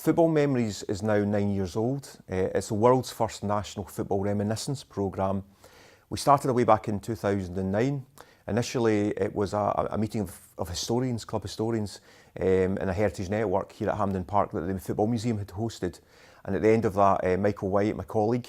Football Memories is now 9 years old. It's the world's first national football reminiscence programme. We started way back in 2009. Initially, it was a meeting of historians, club historians, in a heritage network here at Hampden Park that the Football Museum had hosted. And at the end of that, Michael White, my colleague,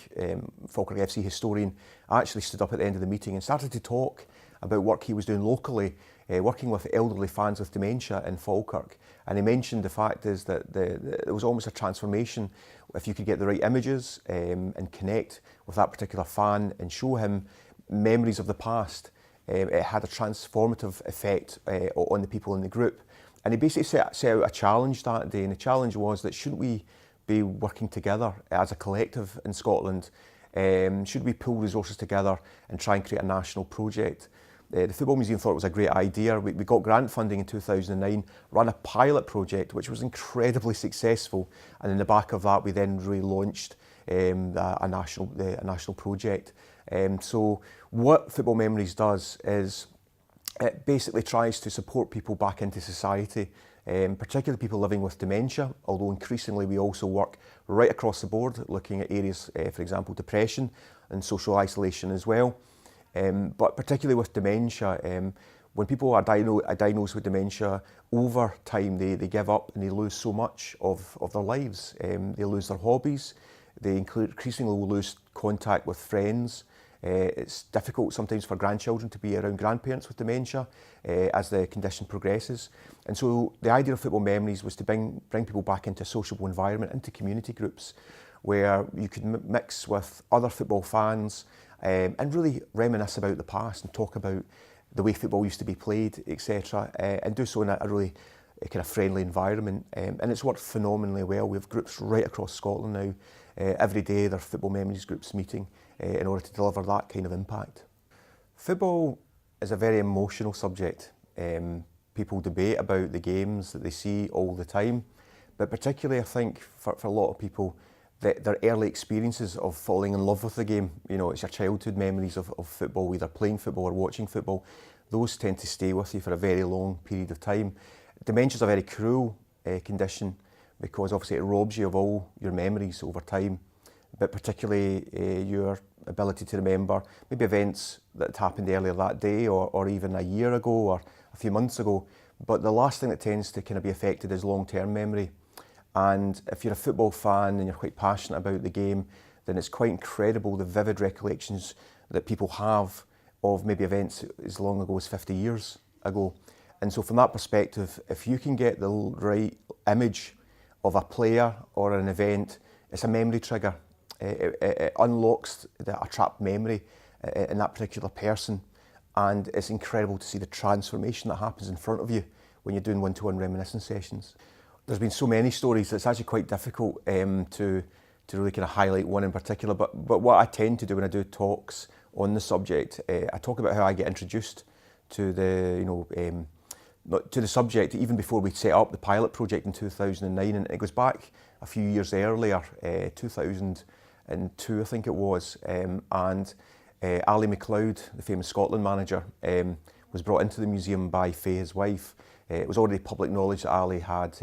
Falkirk FC historian, actually stood up at the end of the meeting and started to talk about work he was doing locally, working with elderly fans with dementia in Falkirk. And he mentioned the fact is that there was almost a transformation if you could get the right images and connect with that particular fan and show him memories of the past. It had a transformative effect on the people in the group. And he basically set out a challenge that day, and the challenge was that shouldn't we be working together as a collective in Scotland? Should we pool resources together and try and create a national project? The Football Museum thought it was a great idea. We got grant funding in 2009, ran a pilot project which was incredibly successful, and in the back of that we then really launched a national project. So what Football Memories does is it basically tries to support people back into society, particularly people living with dementia, although increasingly we also work right across the board, looking at areas, for example, depression and social isolation as well. But particularly with dementia, when people are diagnosed with dementia, over time they give up and they lose so much of their lives. They lose their hobbies, they increasingly will lose contact with friends. It's difficult sometimes for grandchildren to be around grandparents with dementia as the condition progresses. And so the idea of Football Memories was to bring people back into a sociable environment, into community groups, where you could mix with other football fans and really reminisce about the past and talk about the way football used to be played, etc. And do so in a really kind of friendly environment. And it's worked phenomenally well. We have groups right across Scotland now. Every day there are Football Memories groups meeting in order to deliver that kind of impact. Football is a very emotional subject. People debate about the games that they see all the time, but particularly I think for a lot of people, their early experiences of falling in love with the game, it's your childhood memories of football, either playing football or watching football, those tend to stay with you for a very long period of time. Dementia is a very cruel condition because obviously it robs you of all your memories over time, but particularly your ability to remember maybe events that happened earlier that day or even a year ago or a few months ago. But the last thing that tends to kind of be affected is long-term memory. And if you're a football fan and you're quite passionate about the game, then it's quite incredible the vivid recollections that people have of maybe events as long ago as 50 years ago. And so from that perspective, if you can get the right image of a player or an event, it's a memory trigger. It unlocks a trapped memory in that particular person, and it's incredible to see the transformation that happens in front of you when you're doing one-to-one reminiscence sessions. There's been so many stories that it's actually quite difficult to really kind of highlight one in particular, but what I tend to do when I do talks on the subject, I talk about how I get introduced to the to the subject even before we set up the pilot project in 2009, and it goes back a few years earlier, 2002 I think it was, and Ally MacLeod, the famous Scotland manager, was brought into the museum by Faye, his wife. It was already public knowledge that Ally had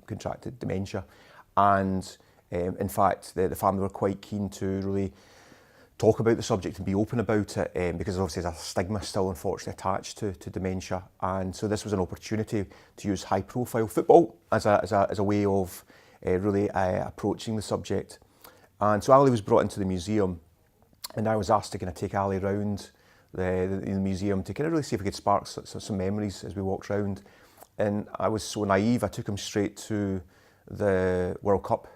contracted dementia, and in fact the family were quite keen to really talk about the subject and be open about it, because obviously there's a stigma still unfortunately attached to dementia, and so this was an opportunity to use high profile football as a way of really approaching the subject. And so Ally was brought into the museum, and I was asked to kind of take Ally around the museum to kind of really see if we could spark some memories as we walked around. And I was so naive, I took him straight to the World Cup,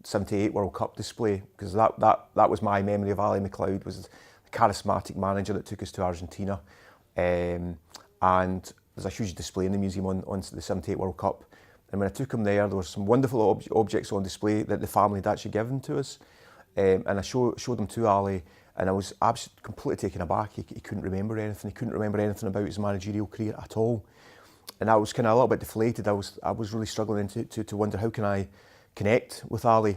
78 World Cup display, because that was my memory of Ally MacLeod, was the charismatic manager that took us to Argentina. And there's a huge display in the museum on the 78 World Cup. And when I took him there were some wonderful objects on display that the family had actually given to us. And I showed them to Ally, and I was absolutely completely taken aback. He couldn't remember anything. He couldn't remember anything about his managerial career at all. And I was kind of a little bit deflated. I was really struggling to wonder, how can I connect with Ally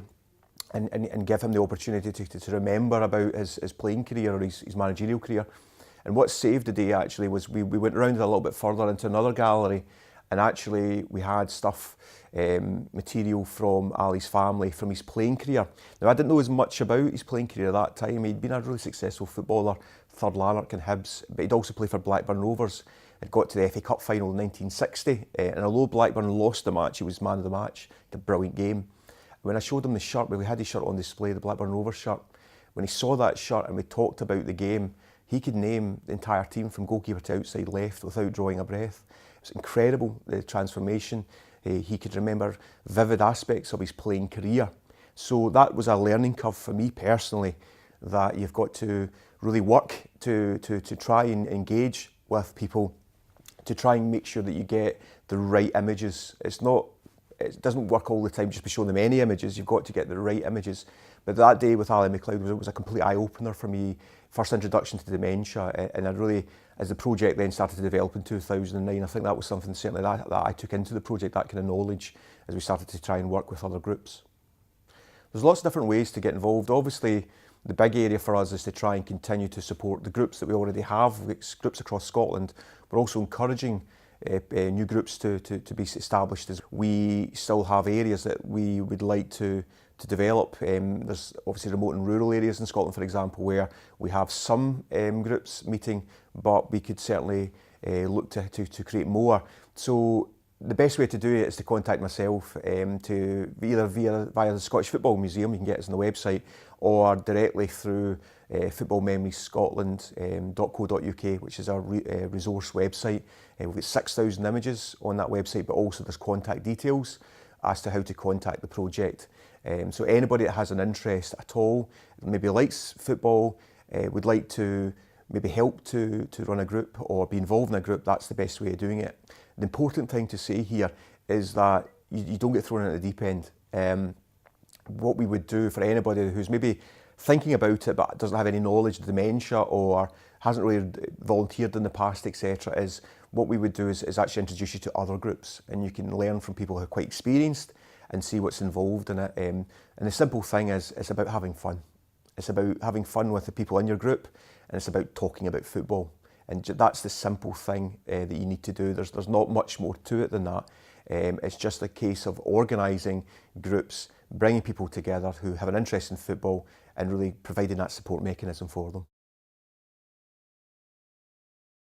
and give him the opportunity to remember about his playing career or his managerial career. And what saved the day actually was we went around a little bit further into another gallery, And actually we had stuff, material from Ally's family from his playing career. Now I didn't know as much about his playing career at that time. He'd been a really successful footballer, third Lanark and Hibs, but he'd also played for Blackburn Rovers. Had got to the FA Cup final in 1960, and although Blackburn lost the match, he was man of the match. Had a brilliant game. When I showed him the shirt, we had his shirt on display, the Blackburn Rovers shirt. When he saw that shirt and we talked about the game, he could name the entire team from goalkeeper to outside left without drawing a breath. It's incredible, the transformation. He could remember vivid aspects of his playing career. So that was a learning curve for me personally, that you've got to really work to try and engage with people, to try and make sure that you get the right images. It doesn't work all the time just by showing them any images. You've got to get the right images. But that day with Ally MacLeod was a complete eye-opener for me. First introduction to dementia, and I really, as the project then started to develop in 2009, I think that was something certainly that I took into the project, that kind of knowledge, as we started to try and work with other groups. There's lots of different ways to get involved. Obviously, the big area for us is to try and continue to support the groups that we already have, groups across Scotland. We're also encouraging new groups to be established. As we still have areas that we would like to develop. There's obviously remote and rural areas in Scotland, for example, where we have some groups meeting, but we could certainly look to create more. So the best way to do it is to contact myself, to either via the Scottish Football Museum, you can get us on the website, or directly through footballmemoriescotland.co.uk, which is our resource website. We've got 6,000 images on that website, but also there's contact details as to how to contact the project. So anybody that has an interest at all, maybe likes football, would like to maybe help to run a group or be involved in a group, that's the best way of doing it. The important thing to say here is that you don't get thrown in at the deep end. What we would do for anybody who's maybe thinking about it but doesn't have any knowledge of dementia or hasn't really volunteered in the past, etc., is what we would do is actually introduce you to other groups, and you can learn from people who are quite experienced and see what's involved in it. And the simple thing is, it's about having fun. It's about having fun with the people in your group, and it's about talking about football. And that's the simple thing that you need to do. There's not much more to it than that. It's just a case of organising groups, bringing people together who have an interest in football, and really providing that support mechanism for them.